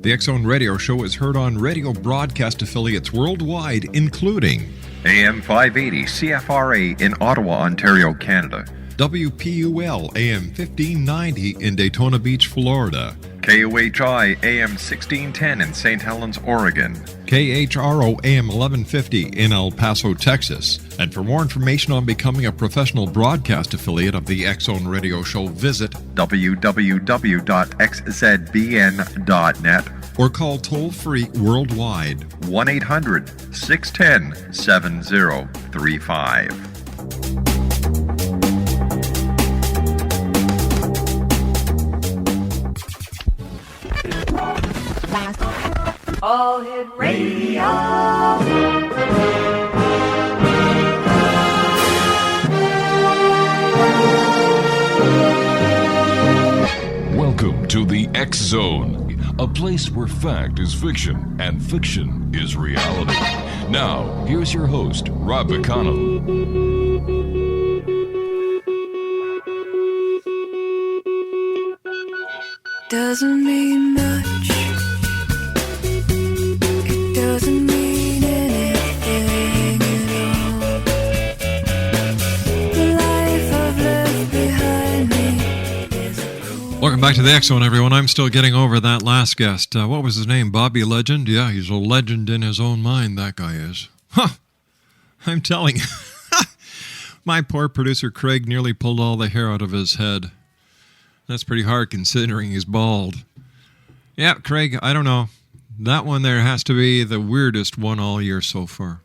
The X Zone Radio Show is heard on radio broadcast affiliates worldwide, including AM 580 CFRA in Ottawa, Ontario, Canada. WPUL AM 1590 in Daytona Beach, Florida. KOHI AM 1610 in St. Helens, Oregon. KHRO AM 1150 in El Paso, Texas. And for more information on becoming a professional broadcast affiliate of the X Zone Radio Show, visit www.xzbn.net or call toll-free worldwide 1-800-610-7035. All Hit Radio. Welcome to the X Zone, a place where fact is fiction and fiction is reality. Now, here's your host, Rob McConnell. Doesn't mean much. It doesn't mean anything at all. The life I've left behind me is a cool. Welcome back to the X Zone, everyone. I'm still getting over that last guest. What was his name? Bobby Legend? Yeah, he's a legend in his own mind, that guy is. Huh. I'm telling you. My poor producer Craig nearly pulled all the hair out of his head. That's pretty hard considering he's bald. Yeah, Craig, I don't know. That one there has to be the weirdest one all year so far.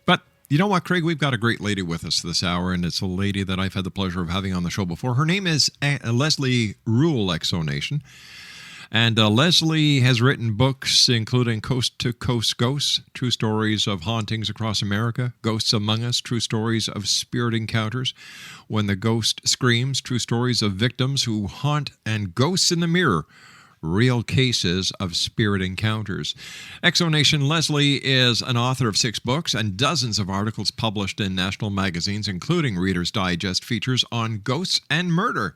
But you know what, Craig? We've got a great lady with us this hour, and it's a lady that I've had the pleasure of having on the show before. Her name is Leslie Rule, Exonation. And Leslie has written books including Coast to Coast Ghosts, True Stories of Hauntings Across America, Ghosts Among Us, True Stories of Spirit Encounters, When the Ghost Screams, True Stories of Victims Who Haunt, and Ghosts in the Mirror, Real Cases of Spirit Encounters. Exonation Leslie is an author of 6 books and dozens of articles published in national magazines, including Reader's Digest features on ghosts and murder.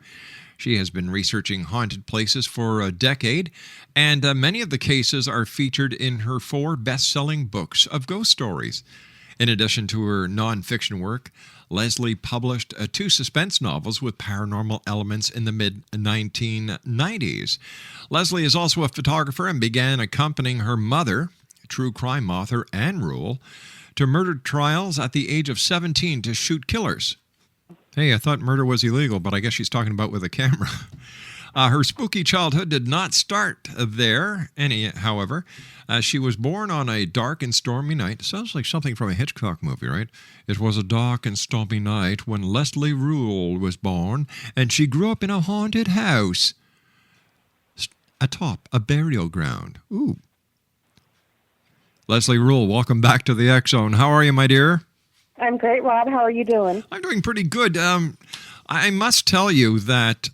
She has been researching haunted places for a decade, and many of the cases are featured in her 4 best-selling books of ghost stories. In addition to her nonfiction work, Leslie published 2 suspense novels with paranormal elements in the mid-1990s. Leslie is also a photographer and began accompanying her mother, true crime author Anne Rule, to murder trials at the age of 17 to shoot killers. Hey, I thought murder was illegal, but I guess she's talking about with a camera. Her spooky childhood did not start there, however. She was born on a dark and stormy night. Sounds like something from a Hitchcock movie, right? It was a dark and stormy night when Leslie Rule was born, and she grew up in a haunted house atop a burial ground. Ooh. Leslie Rule, welcome back to the X Zone. How are you, my dear? I'm great, Rob. How are you doing? I'm doing pretty good. I must tell you that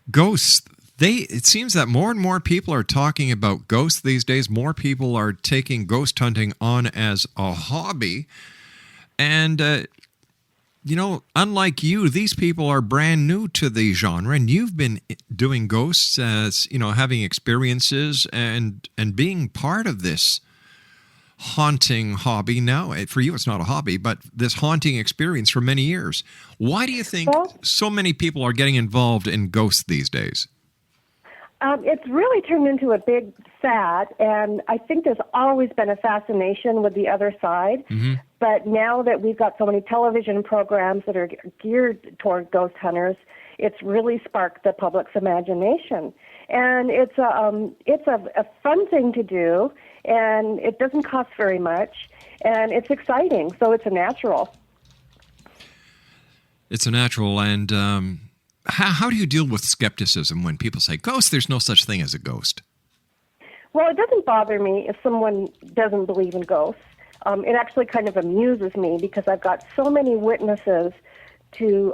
ghosts, it seems that more and more people are talking about ghosts these days. More people are taking ghost hunting on as a hobby. And, unlike you, these people are brand new to the genre. And you've been doing ghosts as, having experiences and being part of this haunting hobby now. For you, it's not a hobby, but this haunting experience for many years. Why do you think so many people are getting involved in ghosts these days? It's really turned into a big fad, and I think there's always been a fascination with the other side. Mm-hmm. But now that we've got so many television programs that are geared toward ghost hunters, it's really sparked the public's imagination. And it's a fun thing to do, and it doesn't cost very much, and it's exciting, so it's a natural. It's a natural, and how do you deal with skepticism when people say, ghost, there's no such thing as a ghost? Well, it doesn't bother me if someone doesn't believe in ghosts. It actually kind of amuses me because I've got so many witnesses to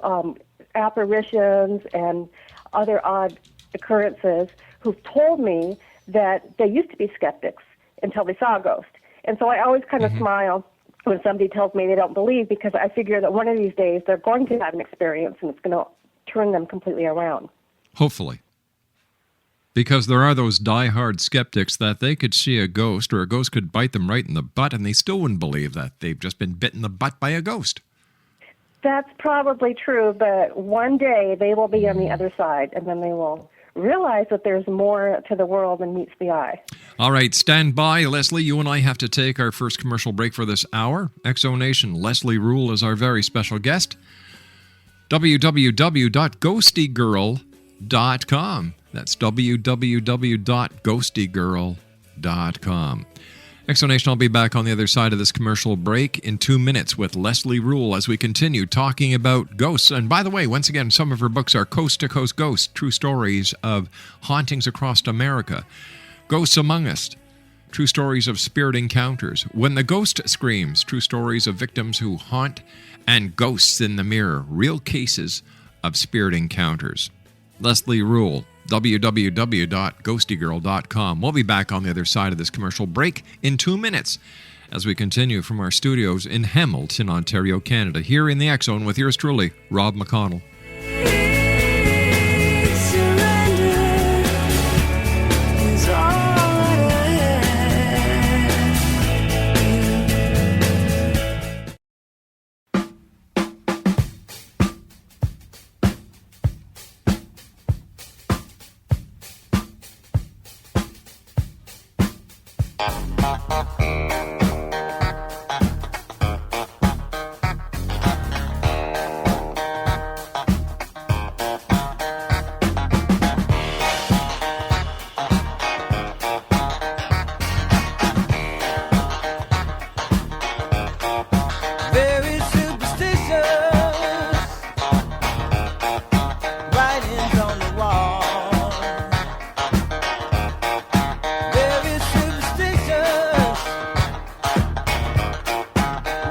apparitions and other odd occurrences who've told me that they used to be skeptics until they saw a ghost. And so I always kind of smile when somebody tells me they don't believe, because I figure that one of these days they're going to have an experience and it's going to turn them completely around. Hopefully. Because there are those die-hard skeptics that they could see a ghost or a ghost could bite them right in the butt and they still wouldn't believe that they've just been bitten in the butt by a ghost. That's probably true, but one day they will be on the other side, and then they will realize that there's more to the world than meets the eye. All right, stand by. Leslie, you and I have to take our first commercial break for this hour. Exonation, Leslie Rule is our very special guest. www.ghostygirl.com. That's www.ghostygirl.com. Exonation, I'll be back on the other side of this commercial break in 2 minutes with Leslie Rule as we continue talking about ghosts. And by the way, once again, some of her books are Coast to Coast Ghosts, True Stories of Hauntings Across America, Ghosts Among Us, True Stories of Spirit Encounters, When the Ghost Screams, True Stories of Victims Who Haunt, and Ghosts in the Mirror, Real Cases of Spirit Encounters. Leslie Rule, www.ghostygirl.com. We'll be back on the other side of this commercial break in 2 minutes as we continue from our studios in Hamilton, Ontario, Canada, here in the X Zone with yours truly, Rob McConnell. Very superstitious, writings on the wall. Very superstitious,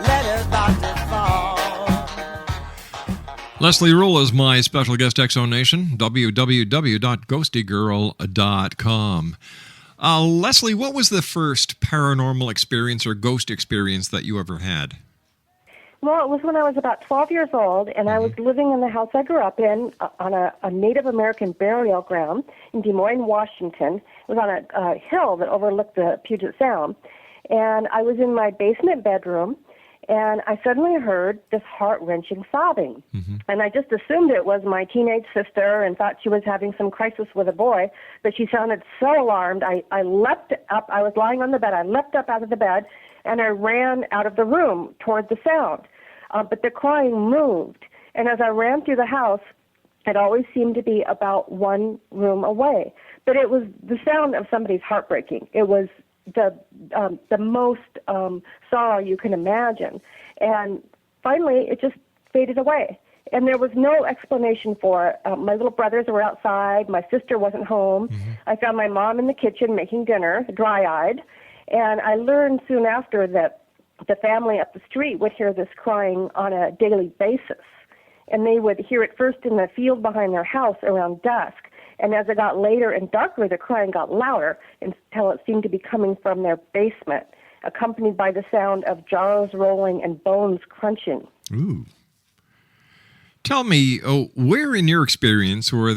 letters about to fall. Leslie Rule is my special guest, Exonation, www.ghostygirl.com. Leslie, what was the first paranormal experience or ghost experience that you ever had? Well, it was when I was about 12 years old, and I was living in the house I grew up in on a Native American burial ground in Des Moines, Washington. It was on a hill that overlooked the Puget Sound. And I was in my basement bedroom, and I suddenly heard this heart-wrenching sobbing. And I just assumed it was my teenage sister and thought she was having some crisis with a boy, but she sounded so alarmed. I leapt up. I was lying on the bed. I leapt up out of the bed, and I ran out of the room toward the sound. But the crying moved. And as I ran through the house, it always seemed to be about one room away. But it was the sound of somebody's heart breaking. It was the most sorrow you can imagine. And finally, it just faded away. And there was no explanation for it. My little brothers were outside. My sister wasn't home. I found my mom in the kitchen making dinner, dry-eyed. And I learned soon after that the family up the street would hear this crying on a daily basis. And they would hear it first in the field behind their house around dusk. And as it got later and darker, the crying got louder until it seemed to be coming from their basement, accompanied by the sound of jars rolling and bones crunching. Ooh. Tell me, where in your experience, or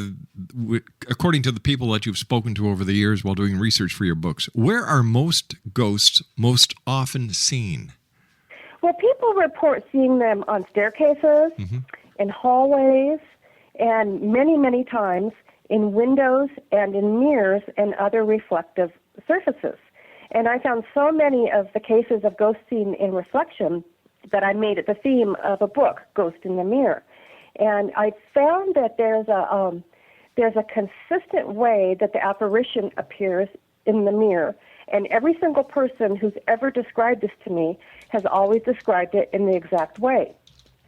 according to the people that you've spoken to over the years while doing research for your books, where are most ghosts most often seen? Well, people report seeing them on staircases, in hallways, and many, many times in windows and in mirrors and other reflective surfaces. And I found so many of the cases of ghosts seen in reflection that I made it the theme of a book, Ghost in the Mirror. And I found that there's a consistent way that the apparition appears in the mirror. And every single person who's ever described this to me has always described it in the exact way.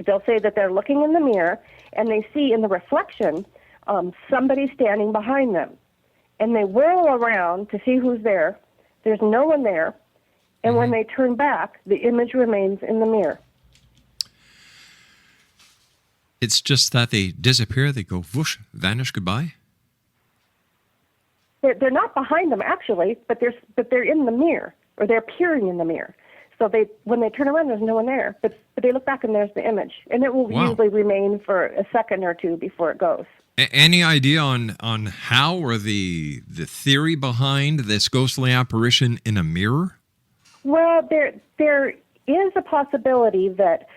They'll say that they're looking in the mirror and they see in the reflection somebody standing behind them. And they whirl around to see who's there. There's no one there. And when they turn back, the image remains in the mirror. It's just that they disappear, they go whoosh, vanish, goodbye? They're not behind them, actually, but they're in the mirror, or they're appearing in the mirror. So when they turn around, there's no one there. But they look back and there's the image. And it will usually remain for a second or two before it goes. Any idea on how or the theory behind this ghostly apparition in a mirror? Well, there is a possibility that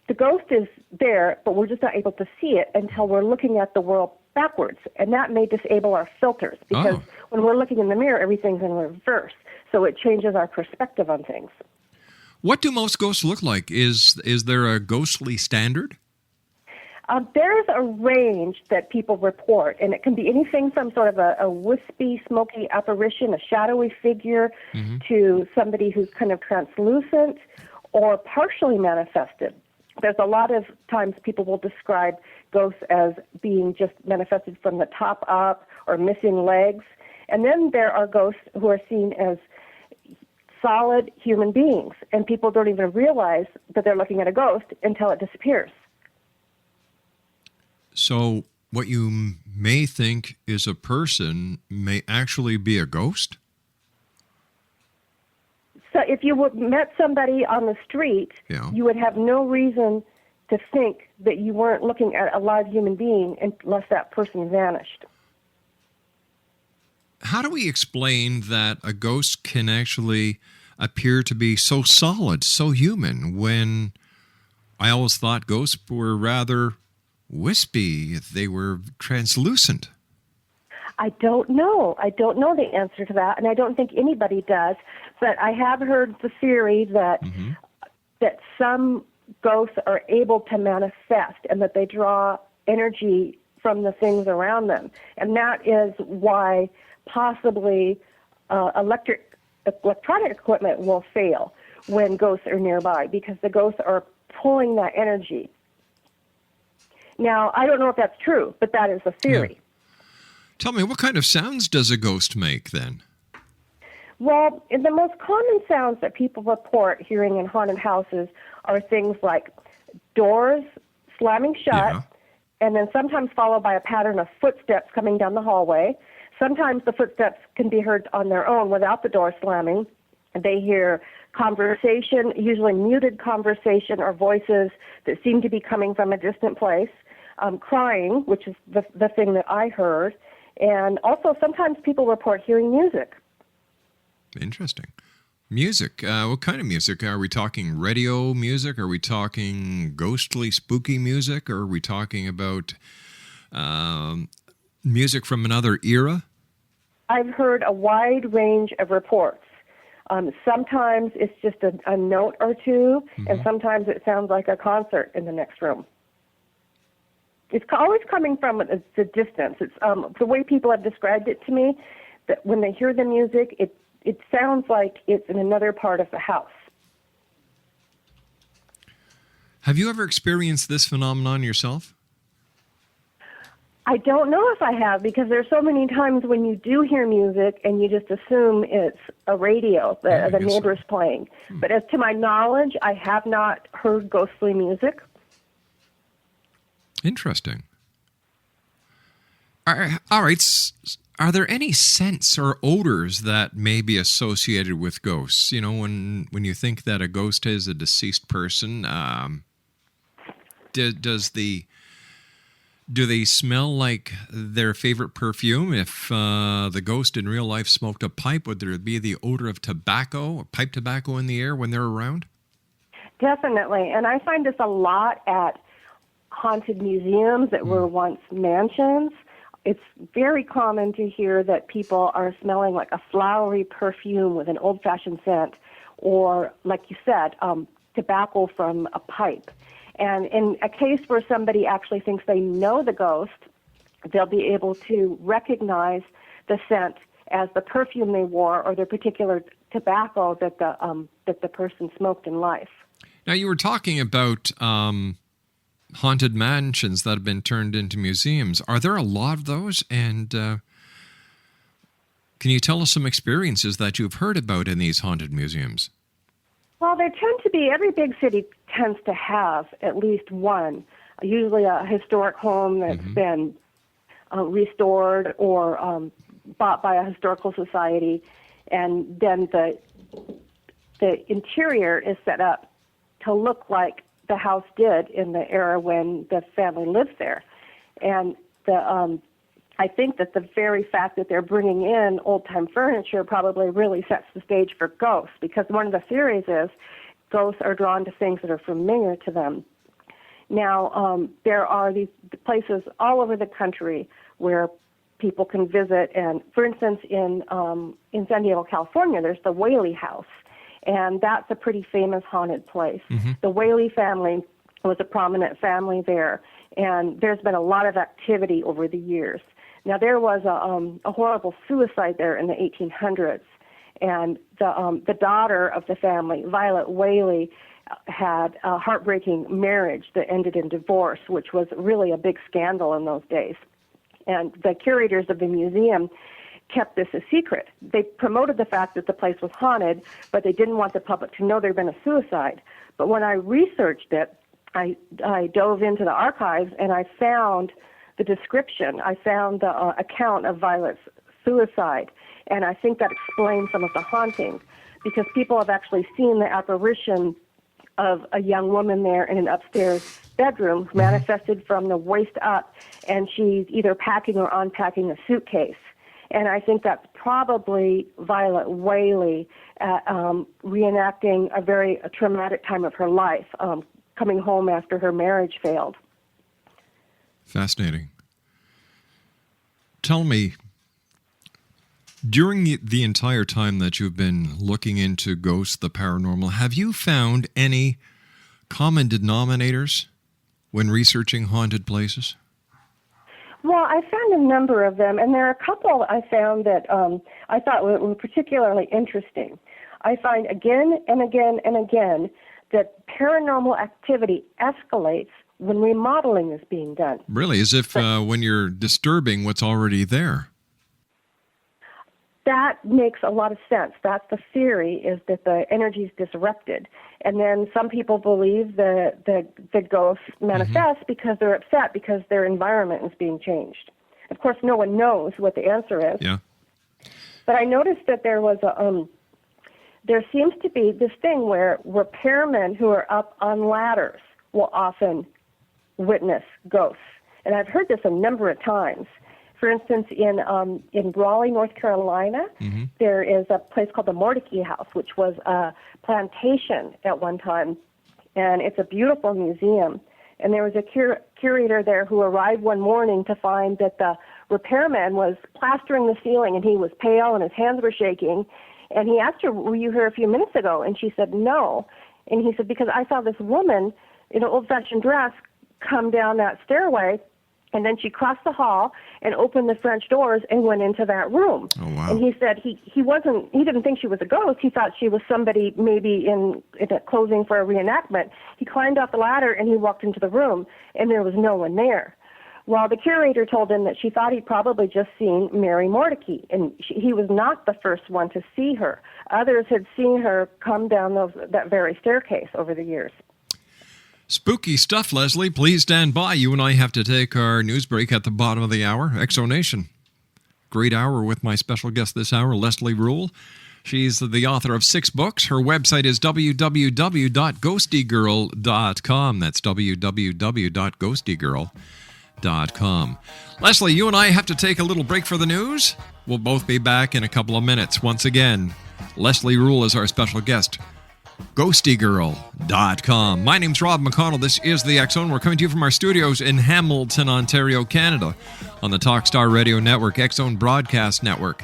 the ghost is there, but we're just not able to see it until we're looking at the world backwards, and that may disable our filters because when we're looking in the mirror, everything's in reverse, so it changes our perspective on things. What do most ghosts look like? Is there a ghostly standard? There's a range that people report, and it can be anything from sort of a wispy, smoky apparition, a shadowy figure, to somebody who's kind of translucent or partially manifested. There's a lot of times people will describe ghosts as being just manifested from the top up or missing legs. And then there are ghosts who are seen as solid human beings, and people don't even realize that they're looking at a ghost until it disappears. So what you may think is a person may actually be a ghost? So if you met somebody on the street, you would have no reason to think that you weren't looking at a live human being unless that person vanished. How do we explain that a ghost can actually appear to be so solid, so human, when I always thought ghosts were rather wispy, they were translucent? I don't know. I don't know the answer to that, and I don't think anybody does. But I have heard the theory that that some ghosts are able to manifest and that they draw energy from the things around them. And that is why possibly electronic equipment will fail when ghosts are nearby, because the ghosts are pulling that energy. Now, I don't know if that's true, but that is the theory. Yeah. Tell me, what kind of sounds does a ghost make then? Well, the most common sounds that people report hearing in haunted houses are things like doors slamming shut, and then sometimes followed by a pattern of footsteps coming down the hallway. Sometimes the footsteps can be heard on their own without the door slamming. They hear conversation, usually muted conversation or voices that seem to be coming from a distant place, crying, which is the thing that I heard, and also sometimes people report hearing music. Interesting. Music. What kind of music? Are we talking radio music? Are we talking ghostly, spooky music? Or are we talking about music from another era? I've heard a wide range of reports. Sometimes it's just a note or two, and sometimes it sounds like a concert in the next room. It's always coming from the distance. It's the way people have described it to me, that when they hear the music, it sounds like it's in another part of the house. Have you ever experienced this phenomenon yourself? I don't know if I have, because there's so many times when you do hear music and you just assume it's a radio that the neighbor's playing. But as to my knowledge, I have not heard ghostly music. Interesting. All right. Are there any scents or odors that may be associated with ghosts? You know, when you think that a ghost is a deceased person, do they smell like their favorite perfume? If the ghost in real life smoked a pipe, would there be the odor of tobacco, or pipe tobacco in the air when they're around? Definitely. And I find this a lot at haunted museums that were once mansions. It's very common to hear that people are smelling like a flowery perfume with an old-fashioned scent, or, like you said, tobacco from a pipe. And in a case where somebody actually thinks they know the ghost, they'll be able to recognize the scent as the perfume they wore or their particular tobacco that the person smoked in life. Now, you were talking about haunted mansions that have been turned into museums. Are there a lot of those? And can you tell us some experiences that you've heard about in these haunted museums? Well, there tend to be, every big city tends to have at least one, usually a historic home that's been restored or bought by a historical society, and then the interior is set up to look like the house did in the era when the family lived there. And I think that the very fact that they're bringing in old-time furniture probably really sets the stage for ghosts, because one of the theories is ghosts are drawn to things that are familiar to them. Now, there are these places all over the country where people can visit, and for instance, in San Diego, California, there's the Whaley House, and that's a pretty famous haunted place. Mm-hmm. The Whaley family was a prominent family there, and there's been a lot of activity over the years. Now, there was a horrible suicide there in the 1800s, and the daughter of the family, Violet Whaley, had a heartbreaking marriage that ended in divorce, which was really a big scandal in those days. And the curators of the museum kept this a secret. They promoted the fact that the place was haunted, but they didn't want the public to know there had been a suicide. But when I researched it, I dove into the archives, and I found the description. I found the account of Violet's suicide, and I think that explains some of the haunting, because people have actually seen the apparition of a young woman there in an upstairs bedroom, manifested from the waist up, and she's either packing or unpacking a suitcase. And I think that's probably Violet Whaley reenacting a very traumatic time of her life, coming home after her marriage failed. Fascinating. Tell me, during the entire time that you've been looking into ghosts, the paranormal, have you found any common denominators when researching haunted places? Well, I found a number of them, and there are a couple I found that I thought were particularly interesting. I find again and again and again that paranormal activity escalates when remodeling is being done. Really? As if when you're disturbing what's already there? That makes a lot of sense. That's the theory, is that the energy is disrupted. And then some people believe the ghosts manifest because they're upset because their environment is being changed. Of course, no one knows what the answer is. Yeah. But I noticed that there was there seems to be this thing where repairmen who are up on ladders will often witness ghosts. And I've heard this a number of times. For instance, in Raleigh, North Carolina, there is a place called the Mordecai House, which was a plantation at one time, and it's a beautiful museum. And there was a curator there who arrived one morning to find that the repairman was plastering the ceiling, and he was pale and his hands were shaking. And he asked her, "Were you here a few minutes ago?" And she said, "No." And he said, "Because I saw this woman in an old-fashioned dress come down that stairway, and then she crossed the hall and opened the French doors and went into that room." Oh, wow. And he said he didn't think she was a ghost. He thought she was somebody maybe in a closing for a reenactment. He climbed off the ladder and he walked into the room, and there was no one there. Well, the curator told him that she thought he'd probably just seen Mary Mordecai, and he was not the first one to see her. Others had seen her come down that very staircase over the years. Spooky stuff, Leslie. Please stand by. You and I have to take our news break at the bottom of the hour. Exonation. Great hour with my special guest this hour, Leslie Rule. She's the author of 6 books. Her website is www.ghostygirl.com. That's www.ghostygirl.com. Leslie, you and I have to take a little break for the news. We'll both be back in a couple of minutes. Once again, Leslie Rule is our special guest. ghostygirl.com. My name's Rob McConnell. This is The X Zone. We're coming to you from our studios in Hamilton, Ontario, Canada, on the Talkstar Radio Network, X Zone Broadcast Network,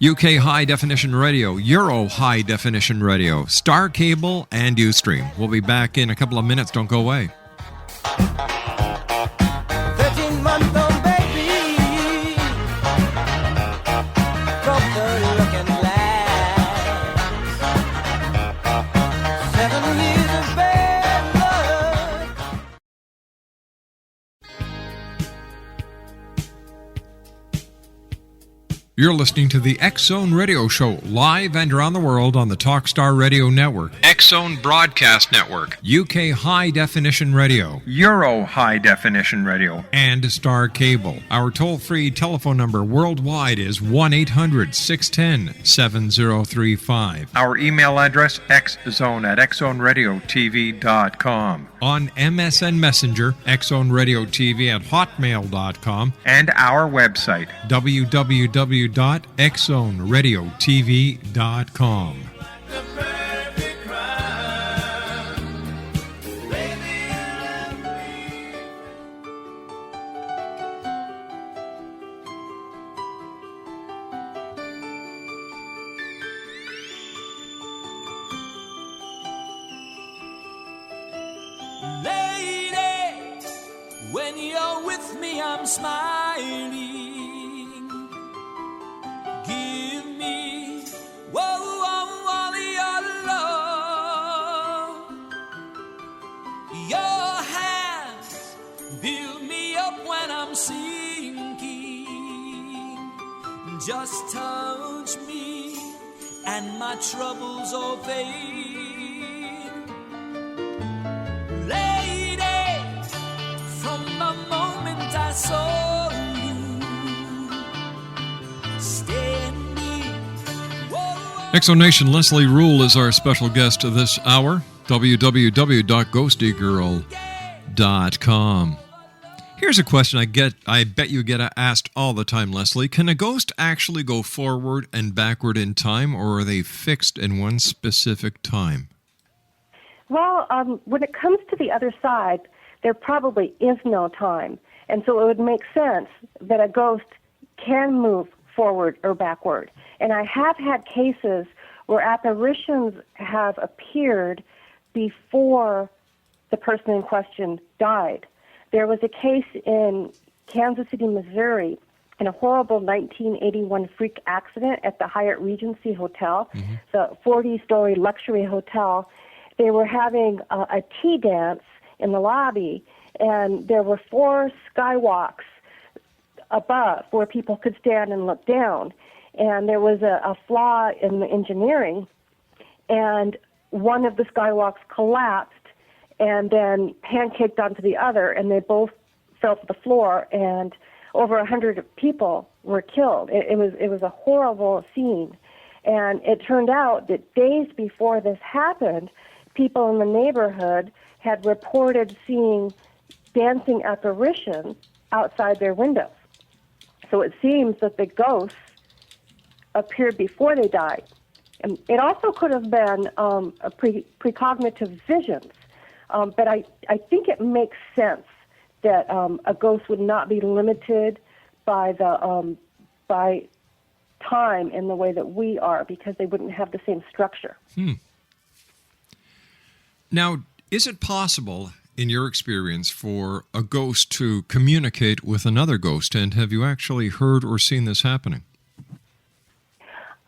UK High Definition Radio, Euro High Definition Radio, Star Cable, and Ustream. We'll be back in a couple of minutes. Don't go away. 13-month-old baby broke the looking glass. 7 years of bad luck. You're listening to the X Zone Radio Show, live and around the world on the Talkstar Radio Network, X Zone Broadcast Network, UK High Definition Radio, Euro High Definition Radio, and Star Cable. Our toll-free telephone number worldwide is 1-800-610-7035. Our email address, xzone@xzoneradiotv.com. On MSN Messenger, xzoneradiotv@hotmail.com, And our website, www.xzoneradiotv.com. Lady, when you're with me, I'm smiling. Give me, all your love. Your hands build me up when I'm sinking. Just touch me and my troubles all fade. Lady, from the moment I saw you, stay in me. Whoa, Exonation Leslie Rule is our special guest this hour. www.ghostygirl.com. Here's a question I bet you get asked all the time, Leslie. Can a ghost actually go forward and backward in time, or are they fixed in one specific time? Well, when it comes to the other side, there probably is no time. And so it would make sense that a ghost can move forward or backward. And I have had cases where apparitions have appeared before the person in question died. There was a case in Kansas City, Missouri, in a horrible 1981 freak accident at the Hyatt Regency Hotel, the 40-story luxury hotel. They were having a tea dance in the lobby, and there were 4 skywalks above where people could stand and look down. And there was a flaw in the engineering, and one of the skywalks collapsed and then pancaked onto the other, and they both fell to the floor, and over 100 people were killed. It was a horrible scene. And it turned out that days before this happened, people in the neighborhood had reported seeing dancing apparitions outside their windows. So it seems that the ghosts appeared before they died. And it also could have been a precognitive visions. But I think it makes sense that a ghost would not be limited by the by time in the way that we are, because they wouldn't have the same structure. Now, is it possible, in your experience, for a ghost to communicate with another ghost? And have you actually heard or seen this happening?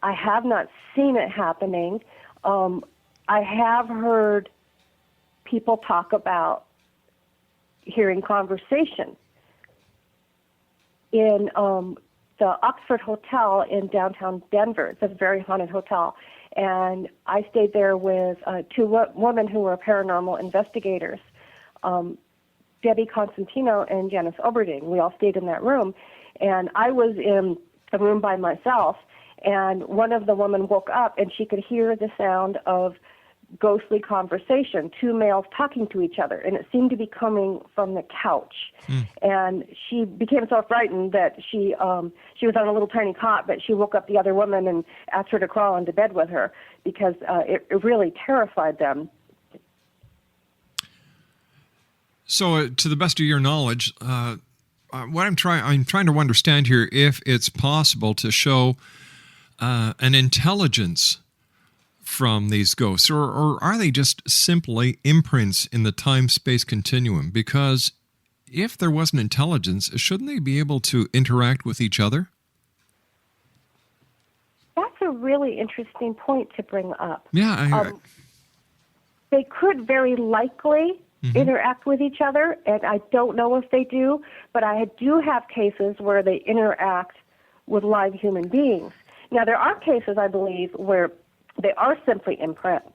I have not seen it happening. I have heard people talk about hearing conversation. In the Oxford Hotel in downtown Denver, it's a very haunted hotel, and I stayed there with 2 women who were paranormal investigators, Debbie Constantino and Janice Oberding. We all stayed in that room, and I was in a room by myself, and one of the women woke up and she could hear the sound of ghostly conversation, 2 males talking to each other, and it seemed to be coming from the couch. And she became so frightened that she was on a little tiny cot, but she woke up the other woman and asked her to crawl into bed with her, because it really terrified them. So, to the best of your knowledge, what I'm trying to understand here, if it's possible to show an intelligence from these ghosts, or are they just simply imprints in the time-space continuum? Because if there was an intelligence, shouldn't they be able to interact with each other? That's a really interesting point to bring up. Yeah. They could very likely interact with each other, and I don't know if they do, but I do have cases where they interact with live human beings. Now, there are cases, I believe, where they are simply imprints,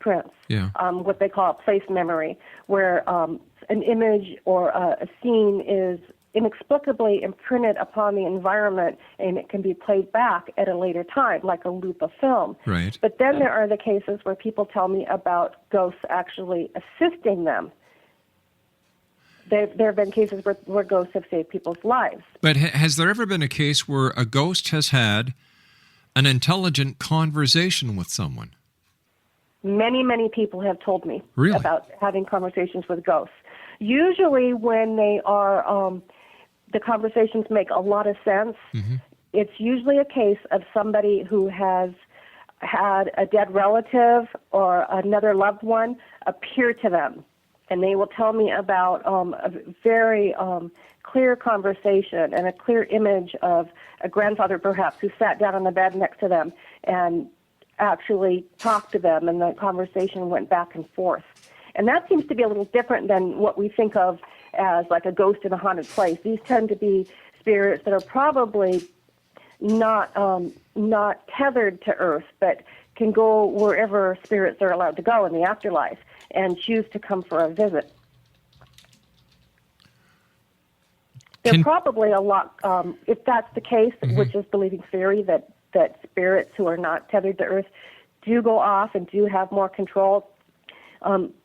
what they call place memory, where an image or a scene is inexplicably imprinted upon the environment, and it can be played back at a later time, like a loop of film. Right. But then there are the cases where people tell me about ghosts actually assisting them. There have been cases where ghosts have saved people's lives. But has there ever been a case where a ghost has had an intelligent conversation with someone? Many, many people have told me Really? about having conversations with ghosts. Usually when they are, the conversations make a lot of sense. Mm-hmm. It's usually a case of somebody who has had a dead relative or another loved one appear to them. And they will tell me about a very clear conversation and a clear image of a grandfather, perhaps, who sat down on the bed next to them and actually talked to them, and the conversation went back and forth. And that seems to be a little different than what we think of as like a ghost in a haunted place. These tend to be spirits that are probably not tethered to Earth, but can go wherever spirits are allowed to go in the afterlife and choose to come for a visit. They're probably a lot, if that's the case, which is the leading theory, that spirits who are not tethered to Earth do go off and do have more control.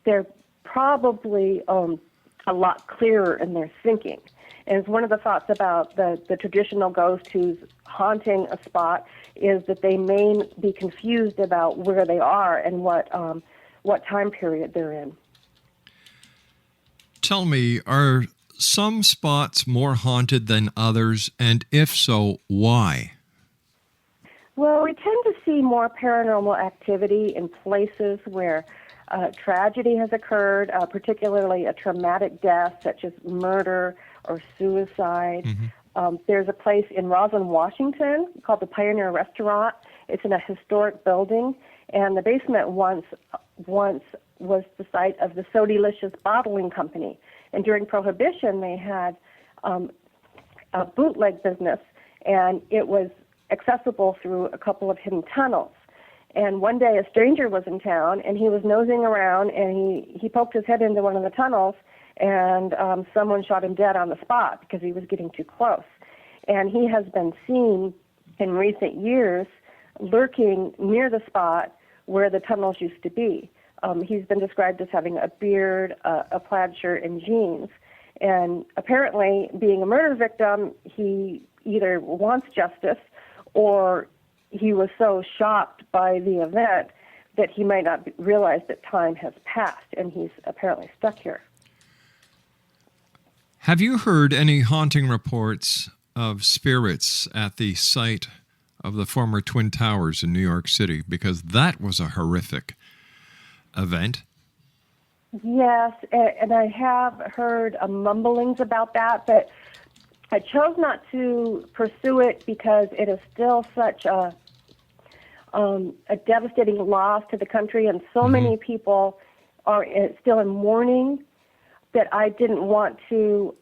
They're probably a lot clearer in their thinking. And it's one of the thoughts about the traditional ghost who's haunting a spot is that they may be confused about where they are and what time period they're in. Tell me, are some spots more haunted than others, and if so, why? Well, we tend to see more paranormal activity in places where tragedy has occurred, particularly a traumatic death such as murder or suicide. Mm-hmm. There's a place in Roslyn, Washington called the Pioneer Restaurant. It's in a historic building, and the basement once was the site of the So Delicious Bottling Company. And during Prohibition, they had a bootleg business, and it was accessible through a couple of hidden tunnels. And one day a stranger was in town, and he was nosing around, and he poked his head into one of the tunnels, and someone shot him dead on the spot because he was getting too close. And he has been seen in recent years lurking near the spot where the tunnels used to be. He's been described as having a beard, a plaid shirt, and jeans. And apparently, being a murder victim, he either wants justice or he was so shocked by the event that he might not realize that time has passed, and he's apparently stuck here. Have you heard any haunting reports of spirits at the site of the former Twin Towers in New York City? Because that was a horrific event. Yes, and I have heard mumblings about that, but I chose not to pursue it because it is still such a devastating loss to the country, and so many people are still in mourning that I didn't want to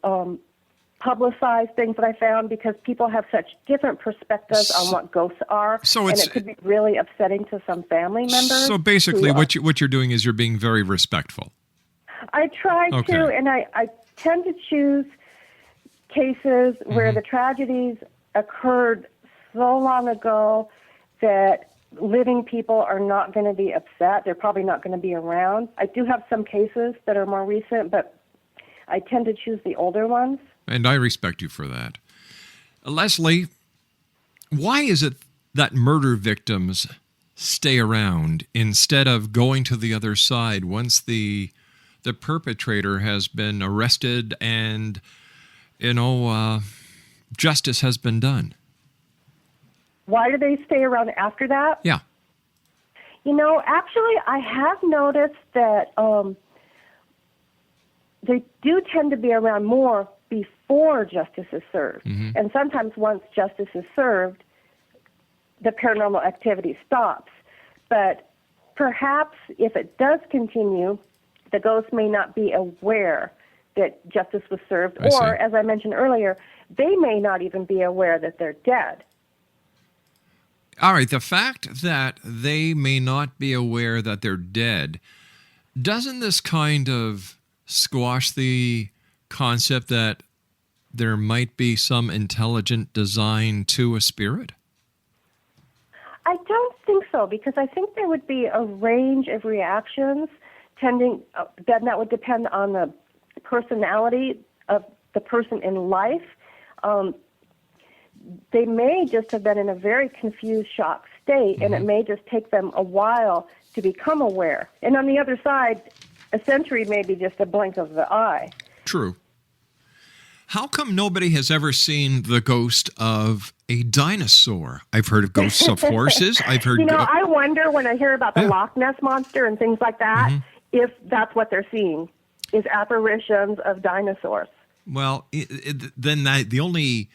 publicize things that I found because people have such different perspectives on what ghosts are, and it could be really upsetting to some family members. So basically what you're doing is you're being very respectful. I try to, and I tend to choose cases where the tragedies occurred so long ago that living people are not going to be upset. They're probably not going to be around. I do have some cases that are more recent, but I tend to choose the older ones. And I respect you for that. Leslie, why is it that murder victims stay around instead of going to the other side once the perpetrator has been arrested and, justice has been done? Why do they stay around after that? Yeah. Actually, I have noticed that they do tend to be around more before justice is served. And sometimes once justice is served, the paranormal activity stops. But perhaps if it does continue, the ghost may not be aware that justice was served, or, as I mentioned earlier, they may not even be aware that they're dead. All right, the fact that they may not be aware that they're dead, doesn't this kind of squash the concept that there might be some intelligent design to a spirit? I don't think so, because I think there would be a range of reactions then that would depend on the personality of the person in life. They may just have been in a very confused, shocked state, and it may just take them a while to become aware. And on the other side, a century may be just a blink of the eye. True. How come nobody has ever seen the ghost of a dinosaur? I've heard of ghosts of horses. I've heard... I wonder when I hear about the Loch Ness Monster and things like that, if that's what they're seeing, is apparitions of dinosaurs. Well, then the only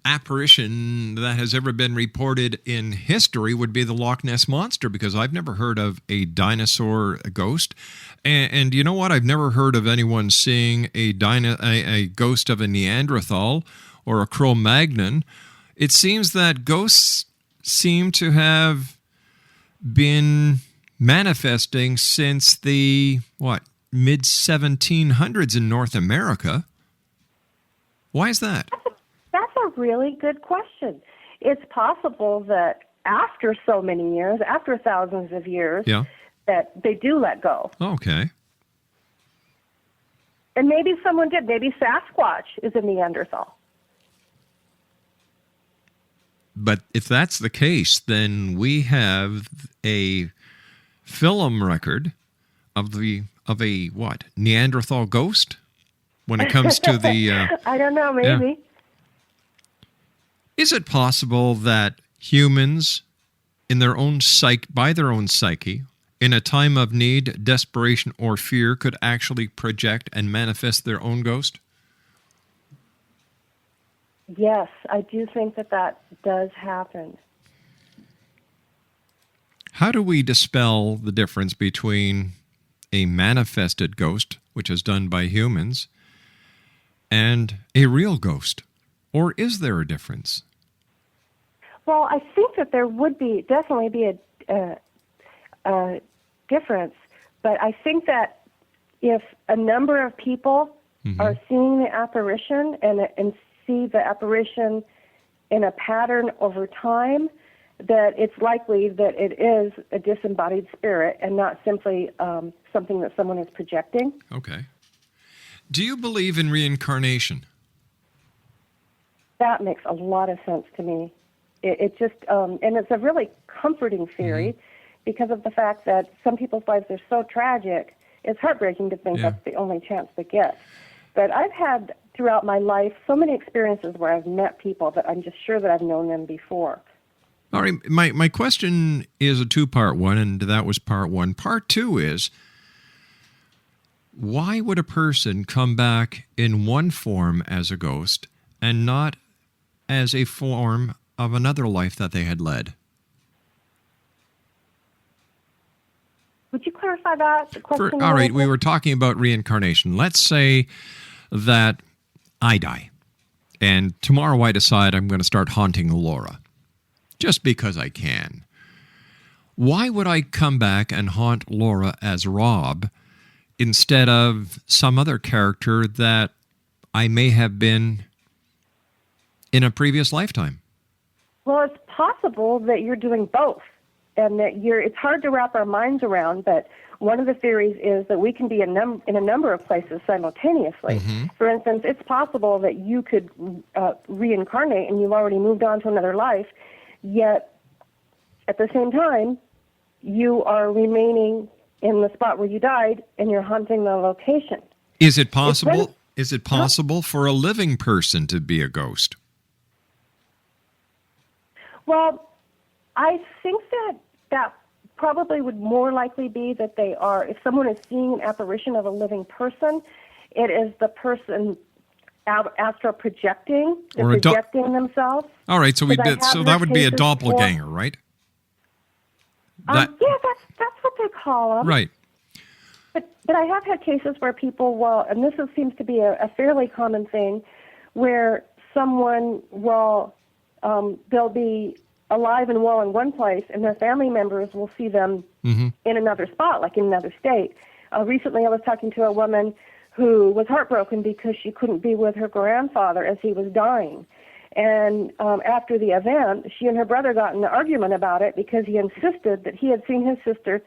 apparition that has ever been reported in history would be the Loch Ness Monster, because I've never heard of a dinosaur ghost. And you know what? I've never heard of anyone seeing a ghost of a Neanderthal or a Cro-Magnon. It seems that ghosts seem to have been manifesting since the, mid-1700s in North America. Why is that? That's a really good question. It's possible that after so many years, after thousands of years, that they do let go. Okay. And maybe someone did. Maybe Sasquatch is a Neanderthal. But if that's the case, then we have a film record of a Neanderthal ghost when it comes to the... I don't know, maybe. Yeah. Is it possible that humans, by their own psyche, in a time of need, desperation, or fear, could actually project and manifest their own ghost? Yes, I do think that does happen. How do we dispel the difference between a manifested ghost, which is done by humans, and a real ghost? Or is there a difference? Well, I think that there would definitely be a difference, but I think that if a number of people are seeing the apparition and see the apparition in a pattern over time, that it's likely that it is a disembodied spirit and not simply something that someone is projecting. Okay. Do you believe in reincarnation? That makes a lot of sense to me. It just, and it's a really comforting theory because of the fact that some people's lives are so tragic, it's heartbreaking to think that's the only chance they get. But I've had, throughout my life, so many experiences where I've met people that I'm just sure that I've known them before. All right, my question is a two-part one, and that was part one. Part two is, why would a person come back in one form as a ghost and not as a form of another life that they had led? Would you clarify that? The question All right, we were talking about reincarnation. Let's say that I die, and tomorrow I decide I'm going to start haunting Laura, just because I can. Why would I come back and haunt Laura as Rob instead of some other character that I may have been in a previous lifetime? Well, it's possible that you're doing both, and that it's hard to wrap our minds around, but one of the theories is that we can be in a number of places simultaneously. For instance, it's possible that you could reincarnate and you've already moved on to another life, yet at the same time, you are remaining in the spot where you died and you're haunting the location. Is it possible? Is it possible for a living person to be a ghost? Well, I think that probably would more likely be that they are, if someone is seeing an apparition of a living person, it is the person astral projecting, projecting themselves. All right, so that would be a doppelganger, right? Yeah, that's what they call them. Right. But I have had cases where people and this seems to be a fairly common thing, where someone they'll be alive and well in one place, and their family members will see them in another spot, like in another state. Recently, I was talking to a woman who was heartbroken because she couldn't be with her grandfather as he was dying. And after the event, she and her brother got in an argument about it because he insisted that he had seen his sister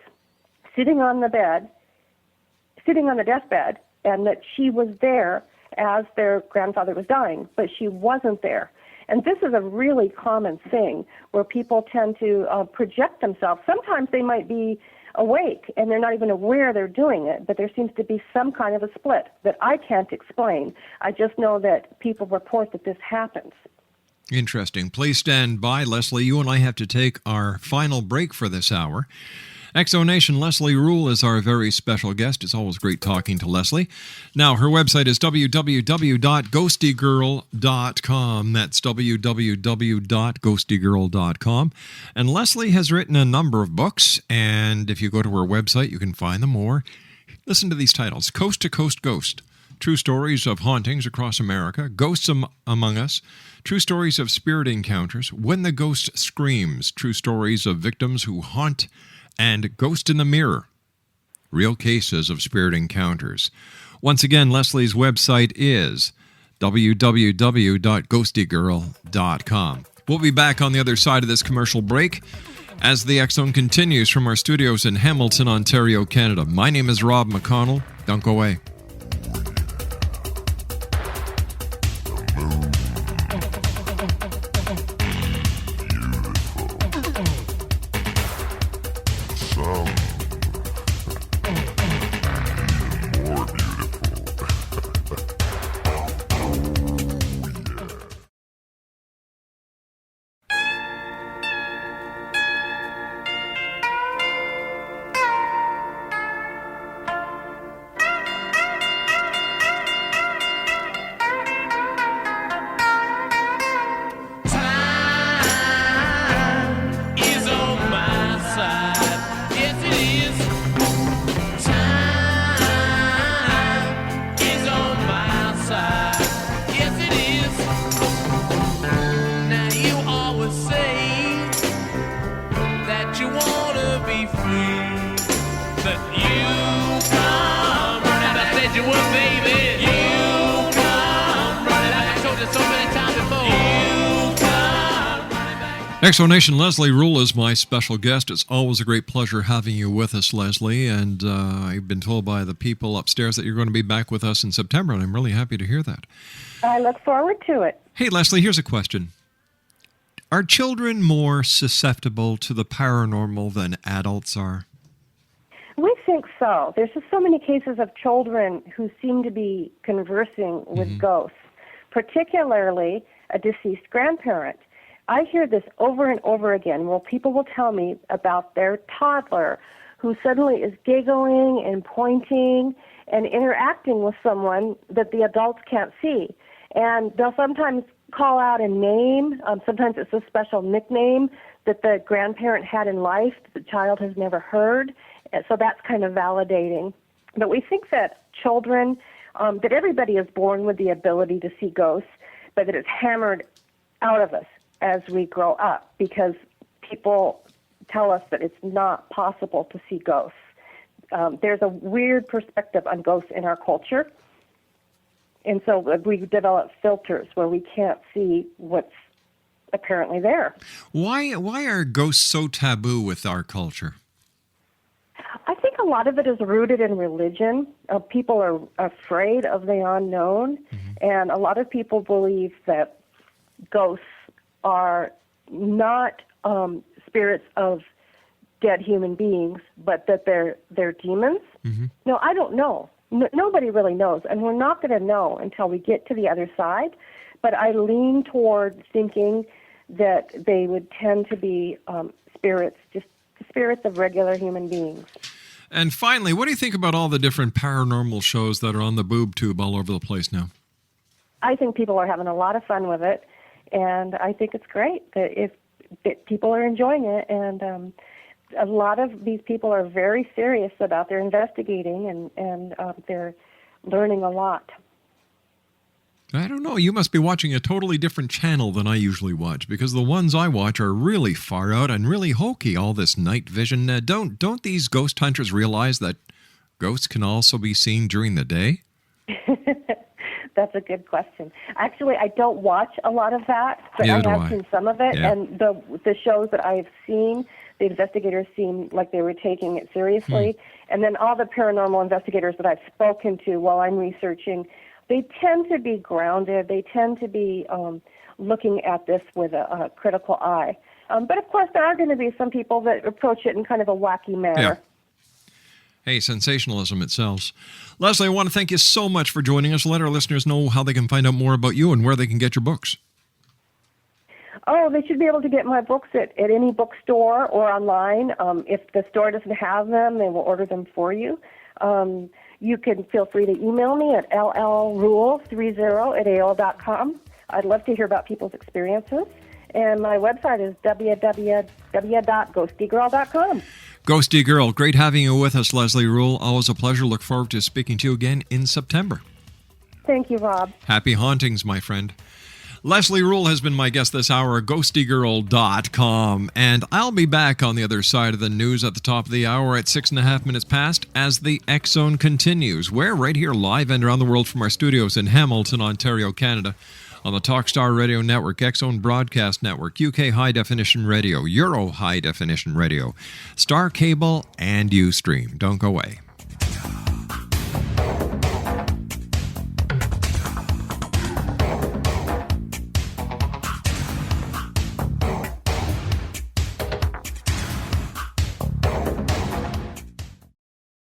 sitting on the deathbed, and that she was there as their grandfather was dying, but she wasn't there. And this is a really common thing where people tend to project themselves. Sometimes they might be awake and they're not even aware they're doing it, but there seems to be some kind of a split that I can't explain. I just know that people report that this happens. Interesting. Please stand by, Leslie. You and I have to take our final break for this hour. Exonation, Leslie Rule is our very special guest. It's always great talking to Leslie. Now, her website is www.ghostygirl.com. That's www.ghostygirl.com. And Leslie has written a number of books, and if you go to her website, you can find them more. Listen to these titles: Coast to Coast Ghost, True Stories of Hauntings Across America, Ghosts Among Us, True Stories of Spirit Encounters, When the Ghost Screams, True Stories of Victims Who Haunt, and Ghost in the Mirror, Real Cases of Spirit Encounters. Once again, Leslie's website is www.ghostygirl.com. We'll be back on the other side of this commercial break as the X-Zone continues from our studios in Hamilton, Ontario, Canada. My name is Rob McConnell. Don't go away. Exonation, Leslie Rule is my special guest. It's always a great pleasure having you with us, Leslie, and I've been told by the people upstairs that you're going to be back with us in September, and I'm really happy to hear that. I look forward to it. Hey, Leslie, here's a question. Are children more susceptible to the paranormal than adults are? We think so. There's just so many cases of children who seem to be conversing with ghosts, particularly a deceased grandparent. I hear this over and over again where people will tell me about their toddler who suddenly is giggling and pointing and interacting with someone that the adults can't see. And they'll sometimes call out a name. Sometimes it's a special nickname that the grandparent had in life that the child has never heard. And so that's kind of validating. But we think that children, that everybody is born with the ability to see ghosts, but that it's hammered out of us as we grow up, because people tell us that it's not possible to see ghosts. There's a weird perspective on ghosts in our culture, and so we develop filters where we can't see what's apparently there. Why are ghosts so taboo with our culture? I think a lot of it is rooted in religion. People are afraid of the unknown, and a lot of people believe that ghosts are not spirits of dead human beings, but that they're demons. No, I don't know. Nobody really knows, and we're not going to know until we get to the other side. But I lean toward thinking that they would tend to be spirits, just spirits of regular human beings. And finally, what do you think about all the different paranormal shows that are on the boob tube all over the place now? I think people are having a lot of fun with it. And I think it's great that people are enjoying it, and a lot of these people are very serious about their investigating, and they're learning a lot. I don't know. You must be watching a totally different channel than I usually watch, because the ones I watch are really far out and really hokey, all this night vision. Don't these ghost hunters realize that ghosts can also be seen during the day? That's a good question. Actually, I don't watch a lot of that, but Neither I do have I. seen some of it. Yeah. And the shows that I've seen, the investigators seemed like they were taking it seriously. And then all the paranormal investigators that I've spoken to while I'm researching, they tend to be grounded. They tend to be looking at this with a critical eye. But of course, there are going to be some people that approach it in kind of a wacky manner. Yeah. Hey, sensationalism it sells. Leslie, I want to thank you so much for joining us. Let our listeners know how they can find out more about you and where they can get your books. Oh, they should be able to get my books at any bookstore or online. If the store doesn't have them, they will order them for you. You can feel free to email me at llrule30@aol.com. I'd love to hear about people's experiences. And my website is www.ghostygirl.com. Ghosty Girl, great having you with us, Leslie Rule. Always a pleasure. Look forward to speaking to you again in September. Thank you, Rob. Happy hauntings, my friend. Leslie Rule has been my guest this hour at ghostygirl.com, and I'll be back on the other side of the news at the top of the hour at 6.5 minutes past as the X Zone continues. We're right here live and around the world from our studios in Hamilton, Ontario, Canada, on the Talkstar Radio Network, X Zone Broadcast Network, UK High Definition Radio, Euro High Definition Radio, Star Cable, and Ustream. Don't go away.